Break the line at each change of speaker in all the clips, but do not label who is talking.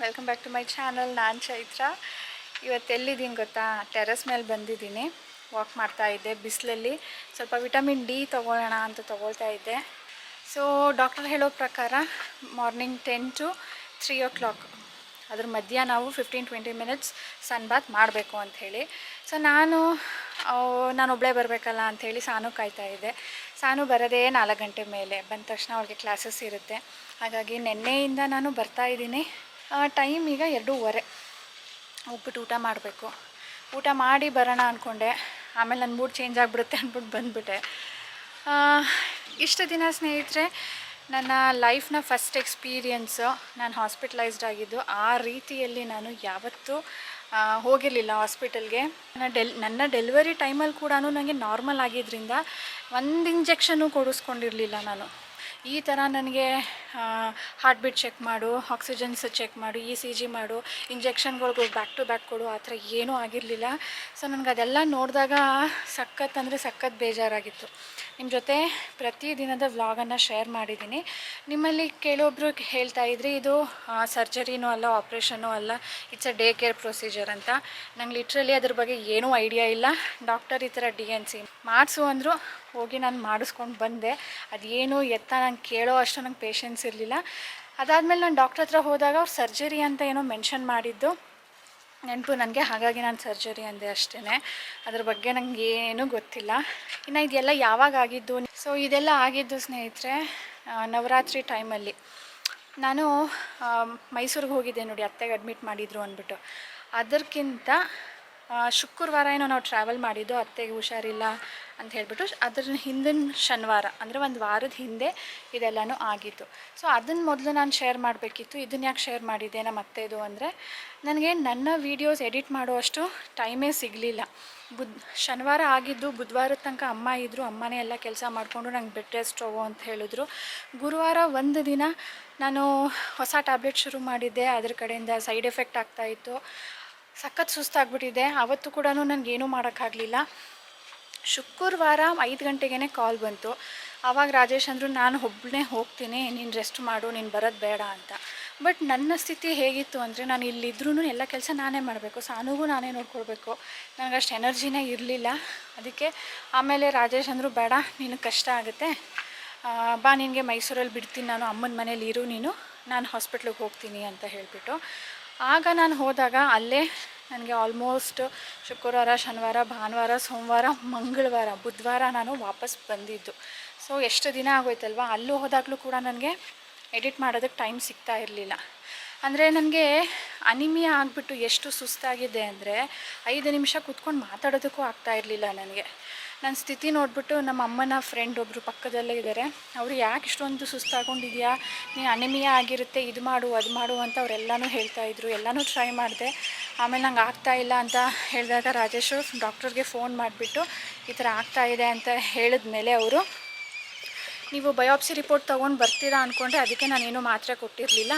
Welcome back to my channel. ನಾನು ಚೈತ್ರ. ಇವತ್ತು ಎಲ್ಲಿದ್ದೀನಿ ಗೊತ್ತಾ? ಟೆರೆಸ್ ಮೇಲೆ ಬಂದಿದ್ದೀನಿ. ವಾಕ್ ಮಾಡ್ತಾ ಇದ್ದೆ ಬಿಸಿಲಲ್ಲಿ. ಸ್ವಲ್ಪ ವಿಟಮಿನ್ ಡಿ ತೊಗೊಳ್ಳೋಣ ಅಂತ ತೊಗೊಳ್ತಾ ಇದ್ದೆ. ಸೊ ಡಾಕ್ಟರ್ ಹೇಳೋ ಪ್ರಕಾರ ಮಾರ್ನಿಂಗ್ 10 to 3 o'clock ಅದ್ರ ಮಧ್ಯ ನಾವು 15-20 ಮಿನಿಟ್ಸ್ ಸನ್ ಬಾತ್ ಮಾಡಬೇಕು ಅಂಥೇಳಿ. ಸೊ ನಾನೊಬ್ಬಳೇ ಬರಬೇಕಲ್ಲ ಅಂಥೇಳಿ ಸಾನು ಕಾಯ್ತಾ ಇದ್ದೆ. ಸಾನು ಬರೋದೇ 4 ಗಂಟೆ ಮೇಲೆ. ಬಂದ ತಕ್ಷಣ ಅವ್ಳಿಗೆ ಕ್ಲಾಸಸ್ ಇರುತ್ತೆ. ಹಾಗಾಗಿ ನಿನ್ನೆಯಿಂದ ನಾನು ಬರ್ತಾಯಿದ್ದೀನಿ. ಟೈಮ್ ಈಗ 2:15. ಹೋಗ್ಬಿಟ್ಟು ಊಟ ಮಾಡಬೇಕು. ಊಟ ಮಾಡಿ ಬರೋಣ ಅಂದ್ಕೊಂಡೆ. ಆಮೇಲೆ ನನ್ನ ಮೂಡ್ ಚೇಂಜ್ ಆಗಿಬಿಡುತ್ತೆ ಅಂದ್ಬಿಟ್ಟು ಬಂದುಬಿಟ್ಟೆ. ಇಷ್ಟು ದಿನ ಸ್ನೇಹಿತರೆ, ನನ್ನ ಲೈಫ್ನ ಫಸ್ಟ್ ಎಕ್ಸ್ಪೀರಿಯನ್ಸು ನಾನು ಹಾಸ್ಪಿಟಲೈಸ್ಡ್ ಆಗಿದ್ದು. ಆ ರೀತಿಯಲ್ಲಿ ನಾನು ಯಾವತ್ತೂ ಹೋಗಿರಲಿಲ್ಲ ಹಾಸ್ಪಿಟಲ್ಗೆ. ನನ್ನ ಡೆಲಿವರಿ ಟೈಮಲ್ಲಿ ಕೂಡ ನನಗೆ ನಾರ್ಮಲ್ ಆಗಿದ್ದರಿಂದ ಒಂದು ಇಂಜೆಕ್ಷನ್ನು ಕೊಡಿಸ್ಕೊಂಡಿರಲಿಲ್ಲ ನಾನು. ಈ ಥರ ನನಗೆ ಹಾರ್ಟ್ ಬೀಟ್ ಚೆಕ್ ಮಾಡು, ಆಕ್ಸಿಜನ್ಸ್ ಚೆಕ್ ಮಾಡು, ECG ಮಾಡು, ಇಂಜೆಕ್ಷನ್ಗಳು ಬ್ಯಾಕ್ ಟು ಬ್ಯಾಕ್ ಕೊಡು, ಆ ಥರ ಏನೂ ಆಗಿರಲಿಲ್ಲ. ಸೊ ನನಗೆ ಅದೆಲ್ಲ ನೋಡಿದಾಗ ಸಖತ್ ಬೇಜಾರಾಗಿತ್ತು. ನಿಮ್ಮ ಜೊತೆ ಪ್ರತಿದಿನದ ವ್ಲಾಗನ್ನು ಶೇರ್ ಮಾಡಿದ್ದೀನಿ. ನಿಮ್ಮಲ್ಲಿ ಕೆಲವೊಬ್ಬರು ಹೇಳ್ತಾ ಇದ್ರಿ ಇದು ಸರ್ಜರಿನೂ ಅಲ್ಲ, ಆಪ್ರೇಷನೂ ಅಲ್ಲ, it's a day care procedure ಅಂತ. ನಂಗೆ ಲಿಟ್ರಲಿ ಅದ್ರ ಬಗ್ಗೆ ಏನೂ ಐಡಿಯಾ ಇಲ್ಲ. ಡಾಕ್ಟರ್ ಈ ಥರ DNC ಮಾಡಿಸು ಅಂದರು. ಹೋಗಿ ನಾನು ಮಾಡಿಸ್ಕೊಂಡು ಬಂದೆ. ಅದೇನು ಎತ್ತ ನಂಗೆ ಕೇಳೋ ಅಷ್ಟು ನಂಗೆ ಪೇಷನ್ಸ್ ಇರಲಿಲ್ಲ. ಅದಾದಮೇಲೆ ನಾನು ಡಾಕ್ಟ್ರ್ ಹತ್ರ ಹೋದಾಗ ಅವ್ರು ಸರ್ಜರಿ ಅಂತ ಏನೋ ಮೆನ್ಷನ್ ಮಾಡಿದ್ದು ನೆನಪು ನನಗೆ. ಹಾಗಾಗಿ ನಾನು ಸರ್ಜರಿ ಅಂದೆ ಅಷ್ಟೇ. ಅದ್ರ ಬಗ್ಗೆ ನನಗೆ ಏನೂ ಗೊತ್ತಿಲ್ಲ. ಇನ್ನು ಇದೆಲ್ಲ ಯಾವಾಗ ಆಗಿದ್ದು? ಸೊ ಇದೆಲ್ಲ ಆಗಿದ್ದು ಸ್ನೇಹಿತರೆ ನವರಾತ್ರಿ ಟೈಮಲ್ಲಿ. ನಾನು ಮೈಸೂರಿಗೆ ಹೋಗಿದ್ದೆ ನೋಡಿ, ಅತ್ತೆಗೆ ಅಡ್ಮಿಟ್ ಮಾಡಿದರು ಅಂದ್ಬಿಟ್ಟು. ಅದಕ್ಕಿಂತ ಶುಕ್ರವಾರ ಏನೋ ನಾವು ಟ್ರಾವೆಲ್ ಮಾಡಿದ್ದು, ಅತ್ತೆಗೆ ಹುಷಾರಿಲ್ಲ ಅಂತ ಹೇಳ್ಬಿಟ್ಟು. ಅದ್ರ ಹಿಂದಿನ ಶನಿವಾರ ಅಂದರೆ ಒಂದು ವಾರದ ಹಿಂದೆ ಇದೆಲ್ಲನೂ ಆಗಿತ್ತು. ಸೊ ಅದನ್ನು ಮೊದಲು ನಾನು ಶೇರ್ ಮಾಡಬೇಕಿತ್ತು. ಇದನ್ನು ಯಾಕೆ ಶೇರ್ ಮಾಡಿದ್ದೆ ನಮ್ಮ ಅತ್ತೆದು ಅಂದರೆ, ನನಗೆ ನನ್ನ ವೀಡಿಯೋಸ್ ಎಡಿಟ್ ಮಾಡುವಷ್ಟು ಟೈಮೇ ಸಿಗಲಿಲ್ಲ. ಶನಿವಾರ ಆಗಿದ್ದು, ಬುಧವಾರದ ತನಕ ಅಮ್ಮ ಇದ್ದರು. ಅಮ್ಮನೇ ಎಲ್ಲ ಕೆಲಸ ಮಾಡಿಕೊಂಡು ನಂಗೆ ಬೆಡ್ ರೆಸ್ಟ್ ಹೋಗೋ ಅಂತ ಹೇಳಿದ್ರು. ಗುರುವಾರ ಒಂದು ದಿನ ನಾನು ಹೊಸ ಟ್ಯಾಬ್ಲೆಟ್ ಶುರು ಮಾಡಿದ್ದೆ. ಅದ್ರ ಕಡೆಯಿಂದ ಸೈಡ್ ಎಫೆಕ್ಟ್ ಆಗ್ತಾಯಿತ್ತು. ಸಖತ್ ಸುಸ್ತಾಗ್ಬಿಟ್ಟಿದೆ. ಅವತ್ತು ಕೂಡ ನನಗೇನೂ ಮಾಡೋಕ್ಕಾಗಲಿಲ್ಲ. ಶುಕ್ರವಾರ 5 ಗಂಟೆಗೇ ಕಾಲ್ ಬಂತು. ಆವಾಗ ರಾಜೇಶ್ ಅಂದರು, ನಾನು ಒಬ್ಬಳೇ ಹೋಗ್ತೀನಿ, ನೀನು ರೆಸ್ಟ್ ಮಾಡು, ನೀನು ಬರೋದು ಬೇಡ ಅಂತ. ಬಟ್ ನನ್ನ ಸ್ಥಿತಿ ಹೇಗಿತ್ತು ಅಂದರೆ, ನಾನು ಇಲ್ಲಿದ್ರೂ ಎಲ್ಲ ಕೆಲಸ ನಾನೇ ಮಾಡಬೇಕು, ಸಾನುಗೂ ನಾನೇ ನೋಡ್ಕೊಳ್ಬೇಕು. ನನಗಷ್ಟು ಎನರ್ಜಿನೇ ಇರಲಿಲ್ಲ. ಅದಕ್ಕೆ ಆಮೇಲೆ ರಾಜೇಶ್ ಅಂದರು, ಬೇಡ ನಿನಗೆ ಕಷ್ಟ ಆಗುತ್ತೆ, ಬಾ ನಿನಗೆ ಮೈಸೂರಲ್ಲಿ ಬಿಡ್ತೀನಿ ನಾನು, ಅಮ್ಮನ ಮನೇಲಿ ಇರು ನೀನು, ನಾನು ಹಾಸ್ಪಿಟ್ಲಿಗೆ ಹೋಗ್ತೀನಿ ಅಂತ ಹೇಳಿಬಿಟ್ಟು. ಆಗ ನಾನು ಹೋದಾಗ ಅಲ್ಲೇ ನನಗೆ ಆಲ್ಮೋಸ್ಟ್ ಶುಕ್ರವಾರ, ಶನಿವಾರ, ಭಾನುವಾರ, ಸೋಮವಾರ, ಮಂಗಳವಾರ, ಬುಧವಾರ ನಾನು ವಾಪಸ್ ಬಂದಿದ್ದು. ಸೊ ಎಷ್ಟು ದಿನ ಆಗೋಯ್ತಲ್ವ. ಅಲ್ಲೂ ಹೋದಾಗಲೂ ಕೂಡ ನನಗೆ ಎಡಿಟ್ ಮಾಡೋದಕ್ಕೆ ಟೈಮ್ ಸಿಗ್ತಾ ಇರಲಿಲ್ಲ. ಅಂದರೆ ನನಗೆ ಅನಿಮಿಯಾ ಆಗಿಬಿಟ್ಟು ಎಷ್ಟು ಸುಸ್ತಾಗಿದೆ ಅಂದರೆ 5 ನಿಮಿಷ ಕೂತ್ಕೊಂಡು ಮಾತಾಡೋದಕ್ಕೂ ಆಗ್ತಾ ಇರಲಿಲ್ಲ ನನಗೆ. ನನ್ನ ಸ್ಥಿತಿ ನೋಡಿಬಿಟ್ಟು ನಮ್ಮ ಅಮ್ಮನ ಫ್ರೆಂಡ್ ಒಬ್ಬರು ಪಕ್ಕದಲ್ಲೇ ಇದ್ದಾರೆ. ಅವರು ಯಾಕೆ ಇಷ್ಟೊಂದು ಸುಸ್ತಾಕೊಂಡಿದೆಯಾ, ನೀನು ಅನಿಮಿಯಾ ಆಗಿರುತ್ತೆ, ಇದು ಮಾಡು ಅದು ಮಾಡು ಅಂತ ಅವರೆಲ್ಲನೂ ಹೇಳ್ತಾಯಿದ್ರು. ಎಲ್ಲನೂ ಟ್ರೈ ಮಾಡಿದೆ. ಆಮೇಲೆ ನಂಗೆ ಆಗ್ತಾಯಿಲ್ಲ ಅಂತ ಹೇಳಿದಾಗ ರಾಜೇಶು ಡಾಕ್ಟರ್ಗೆ ಫೋನ್ ಮಾಡಿಬಿಟ್ಟು ಈ ಥರ ಆಗ್ತಾಯಿದೆ ಅಂತ ಹೇಳಿದ್ಮೇಲೆ ಅವರು, ನೀವು ಬಯೋಪ್ಸಿ ರಿಪೋರ್ಟ್ ತೊಗೊಂಡು ಬರ್ತೀರಾ ಅಂದ್ಕೊಂಡ್ರೆ, ಅದಕ್ಕೆ ನಾನೇನು ಮಾತ್ರೆ ಕೊಟ್ಟಿರಲಿಲ್ಲ,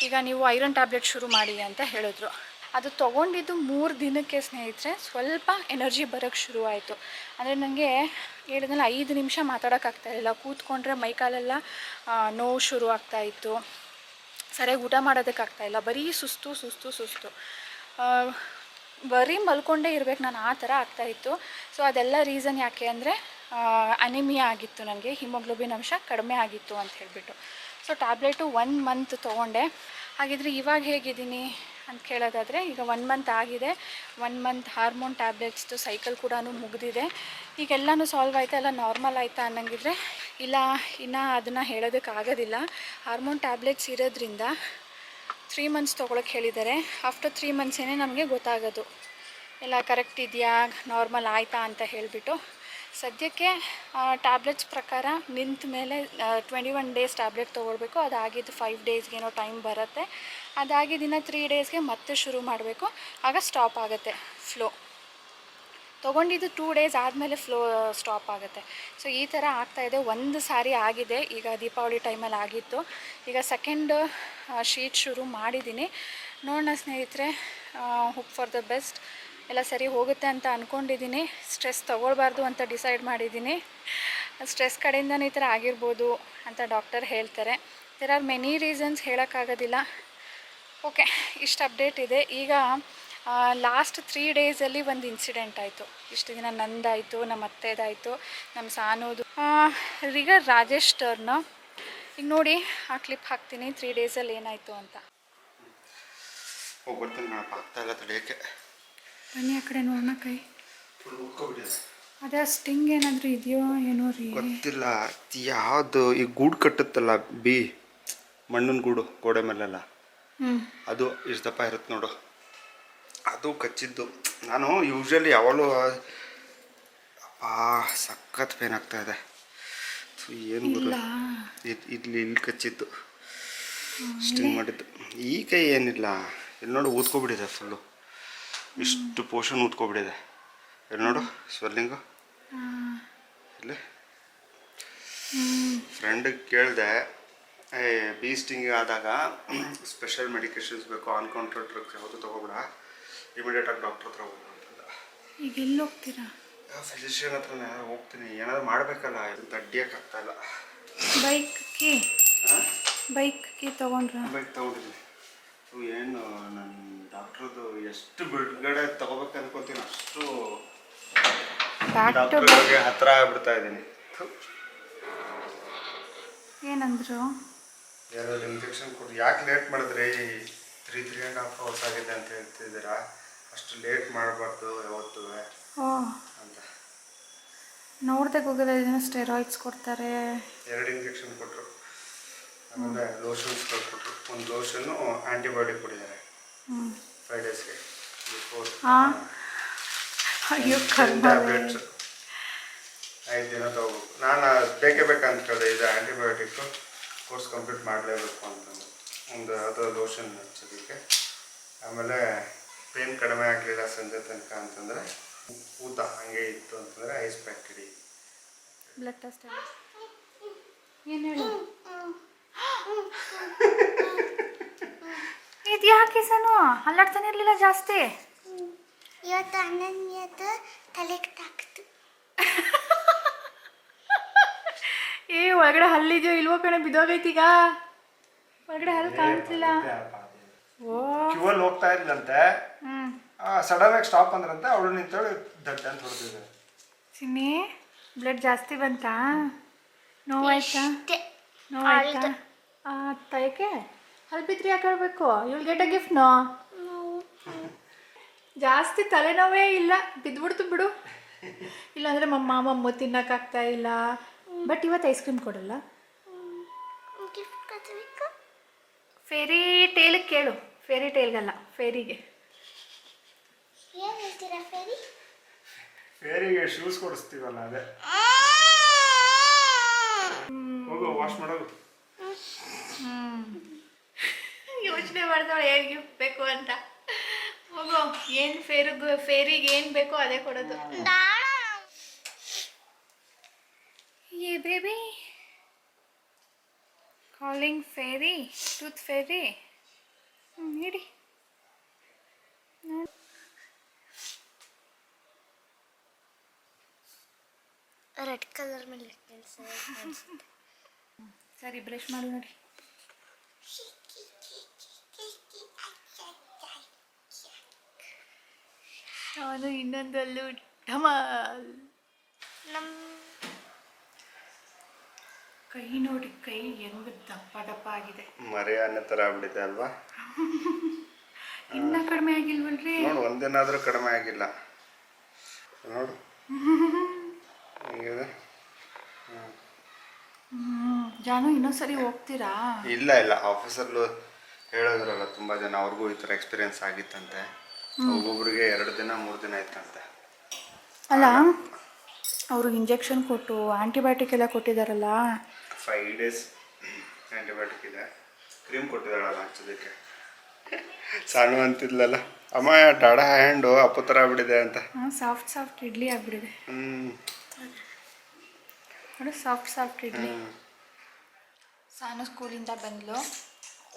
ಈಗ ನೀವು ಐರನ್ ಟ್ಯಾಬ್ಲೆಟ್ ಶುರು ಮಾಡಿ ಅಂತ ಹೇಳಿದ್ರು. ಅದು ತೊಗೊಂಡಿದ್ದು 3 ದಿನಕ್ಕೆ ಸ್ನೇಹಿತರೆ ಸ್ವಲ್ಪ ಎನರ್ಜಿ ಬರೋಕ್ಕೆ ಶುರುವಾಯಿತು. ಅಂದರೆ ನನಗೆ ಹೇಳಿದ್ಮೇಲೆ 5 ನಿಮಿಷ ಮಾತಾಡೋಕ್ಕಾಗ್ತಾಯಿಲ್ಲ. ಕೂತ್ಕೊಂಡ್ರೆ ಮೈಕಾಲೆಲ್ಲ ನೋವು ಶುರು ಆಗ್ತಾಯಿತ್ತು. ಸರಿಯಾಗಿ ಊಟ ಮಾಡೋದಕ್ಕಾಗ್ತಾಯಿಲ್ಲ. ಬರೀ ಸುಸ್ತು. ಬರೀ ಮಲ್ಕೊಂಡೇ ಇರಬೇಕು ನಾನು, ಆ ಥರ ಆಗ್ತಾಯಿತ್ತು. ಸೊ ಅದೆಲ್ಲ ರೀಸನ್ ಯಾಕೆ ಅಂದರೆ ಅನಿಮಿಯಾ ಆಗಿತ್ತು. ನನಗೆ ಹಿಮೋಗ್ಲೋಬಿನ್ ಅಂಶ ಕಡಿಮೆ ಆಗಿತ್ತು ಅಂತ ಹೇಳಿಬಿಟ್ಟು. ಸೊ ಟ್ಯಾಬ್ಲೆಟು 1 ಮಂತ್ ತೊಗೊಂಡೆ. ಹಾಗಿದ್ರೆ ಇವಾಗ ಹೇಗಿದ್ದೀನಿ ಅಂತ ಕೇಳೋದಾದರೆ, ಈಗ 1 ಮಂತ್ ಆಗಿದೆ. 1 ಮಂತ್ ಹಾರ್ಮೋನ್ ಟ್ಯಾಬ್ಲೆಟ್ಸ್ದು ಸೈಕಲ್ ಕೂಡ ಮುಗಿದಿದೆ. ಈಗೆಲ್ಲನೂ ಸಾಲ್ವ್ ಆಯಿತಾ, ಎಲ್ಲ ನಾರ್ಮಲ್ ಆಯಿತಾ ಅನ್ನಂಗಿದ್ರೆ ಇಲ್ಲ, ಇನ್ನು ಅದನ್ನು ಹೇಳೋದಕ್ಕಾಗೋದಿಲ್ಲ. ಹಾರ್ಮೋನ್ ಟ್ಯಾಬ್ಲೆಟ್ಸ್ ಇರೋದ್ರಿಂದ 3 ಮಂತ್ಸ್ ತೊಗೊಳಕ್ಕೆ ಹೇಳಿದ್ದಾರೆ. ಆಫ್ಟರ್ 3 ಮಂತ್ಸೇ ನಮಗೆ ಗೊತ್ತಾಗೋದು ಎಲ್ಲ ಕರೆಕ್ಟ್ ಇದೆಯಾ, ನಾರ್ಮಲ್ ಆಯಿತಾ ಅಂತ ಹೇಳಿಬಿಟ್ಟು. ಸದ್ಯಕ್ಕೆ ಟ್ಯಾಬ್ಲೆಟ್ಸ್ ಪ್ರಕಾರ ನಿಂತ ಮೇಲೆ 21 ಡೇಸ್ ಟ್ಯಾಬ್ಲೆಟ್ ತೊಗೊಳ್ಬೇಕು. ಅದಾಗಿದ್ದು 5 ಡೇಸ್ಗೇನೋ ಟೈಮ್ ಬರುತ್ತೆ. ಅದಾಗಿದ್ದಿನ 3 ಡೇಸ್ಗೆ ಮತ್ತೆ ಶುರು ಮಾಡಬೇಕು. ಆಗ ಸ್ಟಾಪ್ ಆಗುತ್ತೆ ಫ್ಲೋ. ತೊಗೊಂಡಿದ್ದು 2 ಡೇಸ್ ಆದಮೇಲೆ ಫ್ಲೋ ಸ್ಟಾಪ್ ಆಗುತ್ತೆ. ಸೊ ಈ ಥರ ಆಗ್ತಾಯಿದೆ. 1 ಸಾರಿ ಆಗಿದೆ, ಈಗ ದೀಪಾವಳಿ ಟೈಮಲ್ಲಿ ಆಗಿತ್ತು. ಈಗ ಸೆಕೆಂಡ್ ಶೀಟ್ ಶುರು ಮಾಡಿದ್ದೀನಿ. ನೋಡೋಣ ಸ್ನೇಹಿತರೆ, ಹೋಪ್ ಫಾರ್ ದ ಬೆಸ್ಟ್. ಎಲ್ಲ ಸರಿ ಹೋಗುತ್ತೆ ಅಂತ ಅಂದ್ಕೊಂಡಿದ್ದೀನಿ. ಸ್ಟ್ರೆಸ್ ತೊಗೊಳ್ಬಾರ್ದು ಅಂತ ಡಿಸೈಡ್ ಮಾಡಿದ್ದೀನಿ. ಸ್ಟ್ರೆಸ್ ಕಡೆಯಿಂದನೇ ಈ ಥರ ಆಗಿರ್ಬೋದು ಅಂತ ಡಾಕ್ಟರ್ ಹೇಳ್ತಾರೆ. ದೇರ್ ಆರ್ ಮೆನಿ ರೀಸನ್ಸ್, ಹೇಳೋಕ್ಕಾಗೋದಿಲ್ಲ. ಓಕೆ, ಇಷ್ಟು ಅಪ್ಡೇಟ್ ಇದೆ. ಈಗ ಲಾಸ್ಟ್ 3 ಡೇಸಲ್ಲಿ ಒಂದು ಇನ್ಸಿಡೆಂಟ್ ಆಯಿತು. ಇಷ್ಟು ದಿನ ನಂದಾಯಿತು, ನಮ್ಮ ಅತ್ತೆದಾಯಿತು, ನಮ್ಮ ಸಾನೂದು, ಈಗ ರಾಜೇಶ್ ಟರ್ನು. ಈಗ ನೋಡಿ ಆ ಕ್ಲಿಪ್ ಹಾಕ್ತೀನಿ 3 ಡೇಸಲ್ಲಿ ಏನಾಯಿತು ಅಂತ. ಬನ್ನಿ ಆ ಕಡೆ ನೋಡೋಣ. ಕೈ ಅದೇ ಸ್ಟಿಂಗ್ ಏನಾದರೂ ಇದೆಯೋ ಏನೋ ರೀ,
ಗೊತ್ತಿಲ್ಲ. ಯಾವುದು ಈ ಗೂಡು ಕಟ್ಟುತ್ತಲ್ಲ, ಮಣ್ಣಿನ ಗೂಡು ಗೋಡೆ ಮೇಲೆಲ್ಲ, ಅದು ಇಷ್ಟು ದಪ್ಪ ಇರುತ್ತೆ ನೋಡು, ಅದು ಕಚ್ಚಿದ್ದು. ನಾನು ಯೂಶ್ವಲಿ ಯಾವಾಗಲೂ ಸಖತ್ ಪೇನ್ ಆಗ್ತಾ ಇದೆ. ಏನು ಗುರು, ಇಲ್ಲಿ ಕಚ್ಚಿದ್ದು, ಸ್ಟಿಂಗ್ ಮಾಡಿದ್ದು. ಈ ಕೈ ಏನಿಲ್ಲ, ಇಲ್ಲಿ ನೋಡು ಊದ್ಕೊಬಿಟ್ಟಿದೆ ಫುಲ್ಲು, ಇಷ್ಟು ಪೋರ್ಷನ್ ಊದ್ಕೊಬಿಟ್ಟಿದೆ. ಇಲ್ಲಿ ನೋಡು ಸ್ವೆಲ್ಲಿಂಗು. ಇಲ್ಲಿ ಫ್ರೆಂಡಿಗೆ ಕೇಳಿದೆ, ಬಿ ಸ್ಟಿಂಗ್ ಆದಾಗ ಸ್ಪೆಷಲ್ ಮೆಡಿಕೇಶನ್ಸ್ ಬೇಕು, ಅನ್ಕೌಂಟ್ರಲ್ ಡ್ರಗ್ಸ್ ಯಾವುದು ತೊಗೊಬೇಡ, ಇಮಿಡಿಯೇಟಾಗಿ ಡಾಕ್ಟ್ರ್ ಹತ್ರ ಹೋಗೋಣ ಅಂತಂದ.
ಈಗ ಎಲ್ಲಿ ಹೋಗ್ತೀರಾ?
ಫಿಸಿಷಿಯನ್ ಹತ್ರನೇ ಹೋಗ್ತೀನಿ, ಏನಾದರೂ ಮಾಡಬೇಕಲ್ಲ, ಇದನ್ನು ತಡ್ಡಿಯೋಕ್ಕಾಗ್ತಾಯಿಲ್ಲ.
ಬೈಕ್ ಕೀ ತೊಗೊಂಡ್ರೆ?
ಬೈಕ್ ತೊಗೊಂಡಿದ್ದೀನಿ. ಏನು ನನ್ನ ಡಾಕ್ಟ್ರದ್ದು ಎಷ್ಟು ಬಿಡುಗಡೆ ತೊಗೋಬೇಕು ಅನ್ಕೊತೀನಿ, ಅಷ್ಟು ಡಾಕ್ಟ್ರಿಗೆ ಹತ್ರ ಆಗ್ಬಿಡ್ತಾ ಇದ್ದೀನಿ.
ಏನಂದ್ರು?
ಯಾರು ಇಂಜೆಕ್ಷನ್ ಕೊಡಿ, ಯಾಕೆ ಲೇಟ್ ಮಾಡಿದ್ರಿ, 3.5 hours ಆಗಿದೆ ಅಂತ ಹೇಳ್ತಿದ್ದೀರಾ, ಅಷ್ಟು ಲೇಟ್ ಮಾಡಬಾರ್ದು ಯಾವತ್ತೂ ಅಂತ.
ನೋಡ್ದೆ ಗೂಗಲಲ್ಲಿ ಸ್ಟೆರಾಯ್ಡ್ಸ್ ಕೊಡ್ತಾರೆ.
2 ಇಂಜೆಕ್ಷನ್ ಕೊಟ್ಟರು, ಆಮೇಲೆ ಲೋಷನ್ಸ್ ಕೊಟ್ಟರು. ಒಂದು ಲೋಷನ್ನು ಆ್ಯಂಟಿಬಯೋಟಿಕ್ ಕೊಟ್ಟಿದ್ದಾರೆ 5 ಡೇಸ್ಗೆ. ಟ್ಯಾಬ್ಲೆಟ್ಸ್ 5 ದಿನ ತಗೋಬೇಕು. ನಾನು ಬೇಕೇ ಬೇಕಂತ ಕೇಳಿದೆ, ಇದು ಆ್ಯಂಟಿಬಯೋಟಿಕ್ಕು ಕೋರ್ಸ್ ಕಂಪ್ಲೀಟ್ ಮಾಡಲೇಬೇಕು ಅಂತಂದು ಒಂದು ಅದು ಲೋಷನ್ ಹಚ್ಚೋದಕ್ಕೆ. ಆಮೇಲೆ ಪೇನ್ ಕಡಿಮೆ ಆಗಲಿಲ್ಲ ಸಂಜೆ ತನಕ ಅಂತಂದರೆ, ಊತ ಹಂಗೆ ಇತ್ತು ಅಂತಂದರೆ ಐಸ್ ಪ್ಯಾಕ್ ಇಡಿ.
ಬ್ಲಡ್ ಟೆಸ್ಟ್ ಏನು ಹೇಳು? ಇದು ಯಾಕೆ ಸಾನು ಅಲ್ಲಾಡ್ತಾನೆ ಇರಲಿಲ್ಲ ಜಾಸ್ತಿ?
ಇವತ್ತು ಅಣ್ಣನಿಯದು ತಲೆಗೆ ತಾಕಿತು.
ಒಳಗಡೆ ಹಲ್ಲಿದೆಯೋ ಇಲ್ವೋ ಕಣೆ, ಬಿದ್ದೋಗೈತೀಗ. ಒಳಗಡೆ ಹಲ್ಲು ಕಾಣ್ತಿಲ್ಲ.
ಕ್ಯೂವಲ್ಲಿ ಹೋಗ್ತಾ ಇದ್ಲಂತೆ, ಸಡನ್ ಆಗಿ ಸ್ಟಾಪ್ ಅಂದ್ರಂತೆ, ಅವಳು ನಿಂತೇಳಿ ದಡ್ಡ ಅಂತ ಹೊಡೆದಿದೆ.
ಚಿನ್ನಿ ಬ್ಲಡ್ ಜಾಸ್ತಿ ಬಂತಾ? ನೋವಾಯ್ತಾ? ನೋವಾಯ್ತಾ? ತಯಕೆ ಹಲ್ ಬಿದ್ರಿ ಯಾಕೆ ಹೇಳ್ಬೇಕು? you'll get a gift no. ಜಾಸ್ತಿ ತಲೆನೋವೇ ಇಲ್ಲ, ಬಿದ್ಬಿಡ್ತು ಬಿಡು. ಇಲ್ಲಾಂದರೆ ಮಮ್ಮ ತಿನ್ನೋಕ್ಕಾಗ್ತಾ ಇಲ್ಲ. ಬಟ್ ಇವತ್ತು ಐಸ್ ಕ್ರೀಮ್ ಕೊಡಲ್ಲ. ಫೇರಿ ಟೇಲಿಗೆ ಕೇಳು. ಫೇರಿ ಟೇಲ್ಗಲ್ಲ, ಫೇರಿಗೆ.
ಫೇರಿಗೆ ಶೂಸ್ ಕೊಡಿಸ್ತೀವಲ್ಲ, ಅದೇ. ಹೋಗು ವಾಶ್ ಮಾಡೋದು.
ಯೋಚನೆ ಮಾಡ್ತಾಳೆ ಏನು ಗಿಫ್ಟ್ ಬೇಕು ಅಂತ. ಹೋಗೋ, ಏನು ಫೇರಿಗೆ ಏನು ಬೇಕೋ ಅದೇ ಕೊಡೋದು. A baby calling fairy, tooth fairy. ಇಡಿ
ರೆಡ್ ಕಲರ್ ಮೇಲೆ
ಸರಿ, ಬ್ರಷ್ ಮಾಡು ನೋಡಿ. ಅವನು ಇನ್ನೊಂದಲ್ಲೂ ಢಮಾಲ್. ಕೈ ನೋಡಿ, ಕೈ ಹೆಂಗ್ ದಪ್ಪ ದಪ್ಪ ಆಗಿದೆ.
ಮರಿ ಅನ್ನೋ ಥರ ಆಗ್ಬಿಟ್ಟಿದೆ ಅಲ್ವಾ?
ಇನ್ನೂ ಕಡಿಮೆ ಆಗಿಲ್ವಲ್ರಿ?
ನೋಡು, ಒಂದಿನಾದರೂ ಕಡಿಮೆ ಆಗಿಲ್ಲ ನೋಡು.
ಜಾನು ಇನ್ನೊಂದ್ಸರಿ ಹೋಗ್ತೀರಾ?
ಇಲ್ಲ ಆಫೀಸಲ್ಲೂ ಹೇಳಿದ್ರಲ್ಲ ತುಂಬ ಜನ, ಅವ್ರಿಗೂ ಈ ಥರ ಎಕ್ಸ್ಪೀರಿಯನ್ಸ್ ಆಗಿತ್ತಂತೆ. ಒಬ್ಬೊಬ್ರಿಗೆ 2 ದಿನ 3 ದಿನ ಆಯ್ತಂತೆ.
ಅಲ್ಲ, ಅವರು ಇಂಜೆಕ್ಷನ್ ಕೊಟ್ಟು ಆಂಟಿಬಯೋಟಿಕ್ ಎಲ್ಲ ಕೊಟ್ಟಿದ್ದಾರಲ್ಲ.
5 ಡೇಸ್ ಆಂಟಿಬಯೋಟಿಕ್ ಇದೆ, ಕ್ರೀಮ್ ಕೊಟ್ಟಿದ್ದಾಳಲ್ಲ ಹಚ್ಚೋದಕ್ಕೆ. ಸಾನು ಅಂತಿದ್ಲಲ್ಲ, ಅಮ್ಮ ಡಾಡಾ ಹ್ಯಾಂಡು ಅಪ್ಪು ಥರ ಆಗ್ಬಿಟ್ಟಿದೆ ಅಂತ.
ಸಾಫ್ಟ್ ಇಡ್ಲಿ ಆಗ್ಬಿಟ್ಟಿದೆ. ನೋಡಿ, ಸಾಫ್ಟ್ ಇಡ್ಲಿ. ಸಾನು ಸ್ಕೂಲಿಂದ ಬಂದ್ಲು,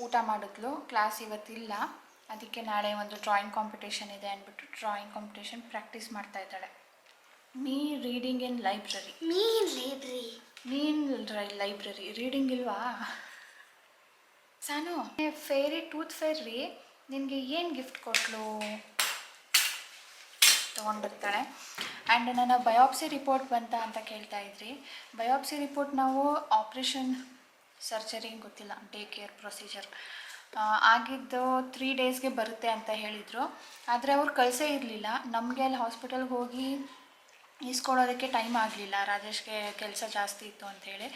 ಊಟ ಮಾಡಿದ್ಲು. ಕ್ಲಾಸ್ ಇವತ್ತಿಲ್ಲ, ಅದಕ್ಕೆ ನಾಳೆ ಒಂದು ಡ್ರಾಯಿಂಗ್ ಕಾಂಪಿಟೇಷನ್ ಇದೆ ಅಂದ್ಬಿಟ್ಟು ಡ್ರಾಯಿಂಗ್ ಕಾಂಪಿಟೇಷನ್ ಪ್ರಾಕ್ಟೀಸ್ ಮಾಡ್ತಾ ಇದ್ದಾಳೆ. Me reading in library. ನೀನ್ ಲೈಬ್ರರಿ, ರೀಡಿಂಗ್ ಇಲ್ವಾ? ಸಾನು, ಫೇರಿ ಟೂತ್ ಫೇರಿ ನಿನಗೆ ಏನು ಗಿಫ್ಟ್ ಕೊಟ್ಲು? ತೊಗೊಂಡ್ಬರ್ತಾಳೆ. ಆ್ಯಂಡ್ ನನ್ನ ಬಯೋಪ್ಸಿ ರಿಪೋರ್ಟ್ ಬಂತ ಅಂತ ಕೇಳ್ತಾ ಇದ್ರಿ. ಬಯೋಪ್ಸಿ ರಿಪೋರ್ಟ್ ನಾವು ಆಪ್ರೇಷನ್ ಸರ್ಜರಿ ಗೊತ್ತಿಲ್ಲ, ಡೇ ಕೇರ್ ಪ್ರೊಸೀಜರ್ ಆಗಿದ್ದು 3 ಡೇಸ್ಗೆ ಬರುತ್ತೆ ಅಂತ ಹೇಳಿದರು. ಆದರೆ ಅವ್ರು ಕಳಿಸೇ ಇರಲಿಲ್ಲ ನಮಗೆ. ಅಲ್ಲಿ ಹಾಸ್ಪಿಟಲ್ಗೆ ಹೋಗಿ ಇಸ್ಕೊಳೋದಕ್ಕೆ ಟೈಮ್ ಆಗಲಿಲ್ಲ, ರಾಜೇಶ್ಗೆ ಕೆಲಸ ಜಾಸ್ತಿ ಇತ್ತು ಅಂಥೇಳಿ.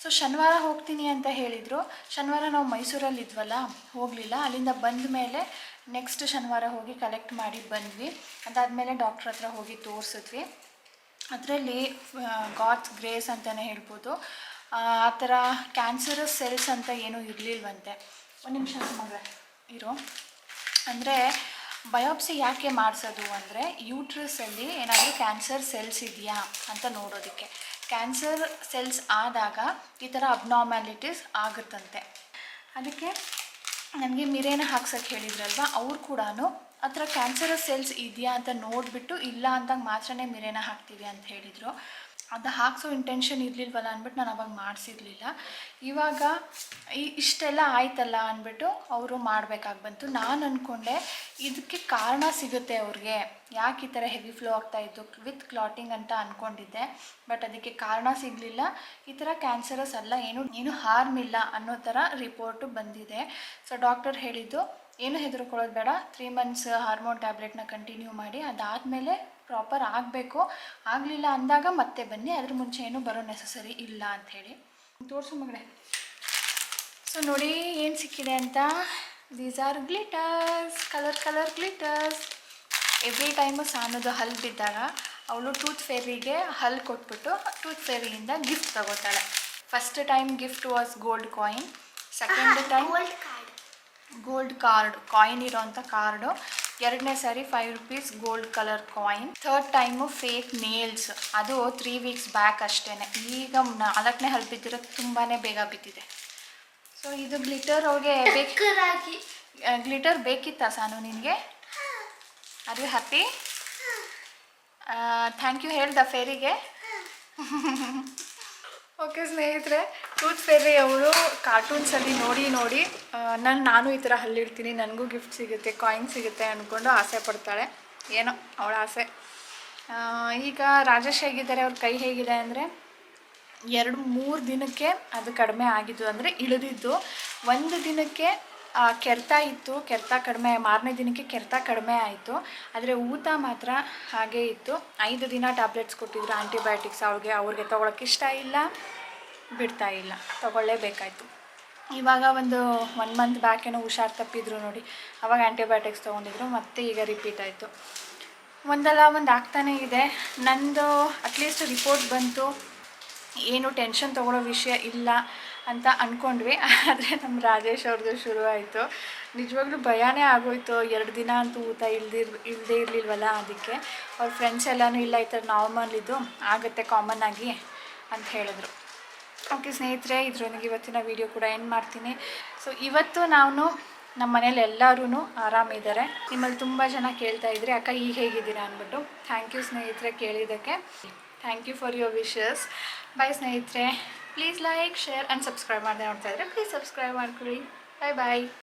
ಸೊ ಶನಿವಾರ ಹೋಗ್ತೀನಿ ಅಂತ ಹೇಳಿದರು. ಶನಿವಾರ ನಾವು ಮೈಸೂರಲ್ಲಿ ಇದ್ವಲ್ಲ, ಹೋಗಲಿಲ್ಲ. ಅಲ್ಲಿಂದ ಬಂದ ಮೇಲೆ ನೆಕ್ಸ್ಟ್ ಶನಿವಾರ ಹೋಗಿ ಕಲೆಕ್ಟ್ ಮಾಡಿ ಬಂದ್ವಿ. ಅದಾದಮೇಲೆ ಡಾಕ್ಟ್ರ್ ಹತ್ರ ಹೋಗಿ ತೋರಿಸಿದ್ವಿ. ಅದರಲ್ಲಿ ಗಾಡ್ಸ್ ಗ್ರೇಸ್ ಅಂತಲೇ ಹೇಳ್ಬೋದು, ಆ ಥರ ಕ್ಯಾನ್ಸರಸ್ ಸೆಲ್ಸ್ ಅಂತ ಏನೂ ಇರಲಿಲ್ವಂತೆ. ಒಂದು ನಿಮಿಷ ಮಗ ಇರೋ. ಅಂದರೆ ಬಯೋಪ್ಸಿ ಯಾಕೆ ಮಾಡಿಸೋದು ಅಂದರೆ ಯೂಟ್ರಸಲ್ಲಿ ಏನಾದರೂ ಕ್ಯಾನ್ಸರ್ ಸೆಲ್ಸ್ ಇದೆಯಾ ಅಂತ ನೋಡೋದಕ್ಕೆ. ಕ್ಯಾನ್ಸರ್ ಸೆಲ್ಸ್ ಆದಾಗ ಈ ಥರ ಅಬ್ನಾರ್ಮ್ಯಾಲಿಟೀಸ್ ಆಗುತ್ತಂತೆ. ಅದಕ್ಕೆ ನನಗೆ ಮಿರೇನ ಹಾಕ್ಸೋಕ್ಕೆ ಹೇಳಿದ್ರಲ್ವ, ಅವ್ರು ಕೂಡ ಆ ಥರ ಕ್ಯಾನ್ಸರಸ್ ಸೆಲ್ಸ್ ಇದೆಯಾ ಅಂತ ನೋಡಿಬಿಟ್ಟು ಇಲ್ಲ ಅಂದಾಗ ಮಾತ್ರನೇ ಮಿರೇನ ಹಾಕ್ತೀವಿ ಅಂತ ಹೇಳಿದರು. ಅದು ಹಾಕ್ಸೋ ಇಂಟೆನ್ಷನ್ ಇರಲಿಲ್ವಲ್ಲ ಅಂದ್ಬಿಟ್ಟು ನಾನು ಅವಾಗ ಮಾಡಿಸಿರ್ಲಿಲ್ಲ. ಇವಾಗ ಇಷ್ಟೆಲ್ಲ ಆಯ್ತಲ್ಲ ಅಂದ್ಬಿಟ್ಟು ಅವರು ಮಾಡಬೇಕಾಗಿ ಬಂತು. ನಾನು ಅಂದ್ಕೊಂಡೆ ಇದಕ್ಕೆ ಕಾರಣ ಸಿಗುತ್ತೆ ಅವ್ರಿಗೆ, ಯಾಕೆ ಈ ಥರ ಹೆವಿ ಫ್ಲೋ ಆಗ್ತಾಯಿತ್ತು ವಿತ್ ಕ್ಲಾಟಿಂಗ್ ಅಂತ ಅಂದ್ಕೊಂಡಿದ್ದೆ. ಬಟ್ ಅದಕ್ಕೆ ಕಾರಣ ಸಿಗಲಿಲ್ಲ. ಈ ಥರ ಕ್ಯಾನ್ಸರಸ್ ಅಲ್ಲ, ಏನು ಹಾರ್ಮ್ ಇಲ್ಲ ಅನ್ನೋ ಥರ ರಿಪೋರ್ಟು ಬಂದಿದೆ. ಸೊ ಡಾಕ್ಟರ್ ಹೇಳಿದ್ದು, ಏನು ಹೆದರ್ಕೊಳ್ಳೋದು ಬೇಡ, 3 ಮಂತ್ಸ್ ಹಾರ್ಮೋನ್ ಟ್ಯಾಬ್ಲೆಟ್ನ ಕಂಟಿನ್ಯೂ ಮಾಡಿ, ಅದಾದಮೇಲೆ ಪ್ರಾಪರ್ ಆಗಬೇಕು. ಆಗಲಿಲ್ಲ ಅಂದಾಗ ಮತ್ತೆ ಬನ್ನಿ, ಅದ್ರ ಮುಂಚೆ ಏನು ಬರೋ ನೆಸಸರಿ ಇಲ್ಲ ಅಂಥೇಳಿ. ತೋರಿಸು ಮಗಳೇ. ಸೊ ನೋಡಿ ಏನು ಸಿಕ್ಕಿದೆ ಅಂತ. These are glitters, colour glitters. Every time ಸಾನದು ಹಲ್ ಬಿದ್ದಾಗ ಅವಳು ಟೂತ್ ಫೇರಿಗೆ ಹಲ್ ಕೊಟ್ಬಿಟ್ಟು ಟೂತ್ ಫೇರಿಯಿಂದ ಗಿಫ್ಟ್ ತಗೋತಾಳೆ. First time gift was gold coin. Second time gold card, coin ಇರೋಂಥ ಕಾರ್ಡು. 2ನೇ ಸಾರಿ 5 rupees gold colour coin. 3rd time fake nails, ಅದು 3 ವೀಕ್ಸ್ ಬ್ಯಾಕ್ ಅಷ್ಟೇ. ಈಗ 4ನೇ ಹಲ್ ಬಿದ್ದಿರೋದು ತುಂಬಾ ಬೇಗ ಬಿದ್ದಿದೆ. ಸೊ ಇದು ಗ್ಲಿಟರ್ ಅವ್ರಿಗೆ ಗ್ಲಿಟರ್ ಬೇಕಿತ್ತಾ ಸಾನು ನಿನಗೆ? Are you happy? Thank you ಹೇಳ್ದ ಫೇರಿಗೆ. ಓಕೆ ಸ್ನೇಹಿತರೆ, ಟೂತ್ ಫೇರಿ ಅವಳು ಕಾರ್ಟೂನ್ಸಲ್ಲಿ ನೋಡಿ ನಾನು ಈ ಥರ ಹಲ್ಲಿಡ್ತೀನಿ, ನನಗೂ ಗಿಫ್ಟ್ ಸಿಗುತ್ತೆ, ಕಾಯಿನ್ ಸಿಗುತ್ತೆ ಅಂದ್ಕೊಂಡು ಆಸೆ ಪಡ್ತಾಳೆ. ಏನೋ ಅವಳ ಆಸೆ. ಈಗ ರಾಜೇಶ್ ಹೇಗಿದ್ದಾರೆ, ಅವ್ರ ಕೈ ಹೇಗಿದೆ ಅಂದರೆ 2-3 ದಿನಕ್ಕೆ ಅದು ಕಡಿಮೆ ಆಗಿದ್ದು, ಅಂದರೆ ಇಳಿದಿದ್ದು. 1 ದಿನಕ್ಕೆ ಕೆರೆತ ಇತ್ತು, ಕೆರೆತ ಕಡಿಮೆ, ಮಾರನೇ ದಿನಕ್ಕೆ ಕೆರೆತ ಕಡಿಮೆ ಆಯಿತು. ಆದರೆ ಊತ ಮಾತ್ರ ಹಾಗೇ ಇತ್ತು. 5 ದಿನ ಟ್ಯಾಬ್ಲೆಟ್ಸ್ ಕೊಟ್ಟಿದ್ರು, ಆ್ಯಂಟಿಬಯೋಟಿಕ್ಸ್. ಅವ್ರಿಗೆ ತೊಗೊಳಕ್ಕೆ ಇಷ್ಟ ಇಲ್ಲ, ಬಿಡ್ತಾ ಇಲ್ಲ, ತೊಗೊಳ್ಳೇಬೇಕಾಯ್ತು. ಇವಾಗ ಒಂದು 1 ಮಂತ್ ಬ್ಯಾಕ್ ಏನೋ ಹುಷಾರು ತಪ್ಪಿದ್ರು ನೋಡಿ, ಅವಾಗ ಆ್ಯಂಟಿಬಯೋಟಿಕ್ಸ್ ತೊಗೊಂಡಿದ್ರು, ಮತ್ತೆ ಈಗ ರಿಪೀಟ್ ಆಯಿತು. ಒಂದಲ್ಲ ಒಂದು ಆಗ್ತಾನೇ ಇದೆ. ನಂದು ಅಟ್ಲೀಸ್ಟ್ ರಿಪೋರ್ಟ್ ಬಂತು, ಏನು ಟೆನ್ಷನ್ ತೊಗೊಳ್ಳೋ ವಿಷಯ ಇಲ್ಲ ಅಂತ ಅಂದ್ಕೊಂಡ್ವಿ. ಆದರೆ ನಮ್ಮ ರಾಜೇಶ್ ಅವ್ರದ್ದು ಶುರು ಆಯಿತು. ನಿಜವಾಗ್ಲೂ ಭಯನೇ ಆಗೋಯ್ತು. 2 ದಿನ ಅಂತೂ ಊಟ ಇಲ್ಲದೇ ಇರಲಿಲ್ವಲ್ಲ, ಅದಕ್ಕೆ ಅವ್ರ ಫ್ರೆಂಡ್ಸ್ ಎಲ್ಲನೂ ಇಲ್ಲ, ಈ ಥರ ನಾರ್ಮಲ್ ಇದು ಆಗುತ್ತೆ ಕಾಮನ್ ಆಗಿ ಅಂತ ಹೇಳಿದ್ರು. ಓಕೆ ಸ್ನೇಹಿತರೆ, ಇದರೊಂದಿಗೆ ಇವತ್ತಿನ ವೀಡಿಯೋ ಕೂಡ ಎಂಡ್ ಮಾಡ್ತೀನಿ. ಸೊ ಇವತ್ತು ನಾನು ನಮ್ಮ ಮನೇಲಿ ಎಲ್ಲರೂ ಆರಾಮಿದ್ದಾರೆ. ನಿಮ್ಮಲ್ಲಿ ತುಂಬ ಜನ ಕೇಳ್ತಾ ಇದ್ರಿ, ಅಕ್ಕ ಈಗ ಹೇಗಿದ್ದೀರಾ ಅಂದ್ಬಿಟ್ಟು. ಥ್ಯಾಂಕ್ ಯು ಸ್ನೇಹಿತರೆ ಕೇಳಿದ್ದಕ್ಕೆ. Thank you for your wishes. Bye ಸ್ನೇಹಿತರೆ. Please like, share and subscribe ಮಾಡದೆ ನೋಡ್ತಾ ಇದ್ದರೆ ಪ್ಲೀಸ್ ಸಬ್ಸ್ಕ್ರೈಬ್ ಮಾಡ್ಕೊಳ್ಳಿ. ಬಾಯ್ ಬಾಯ್.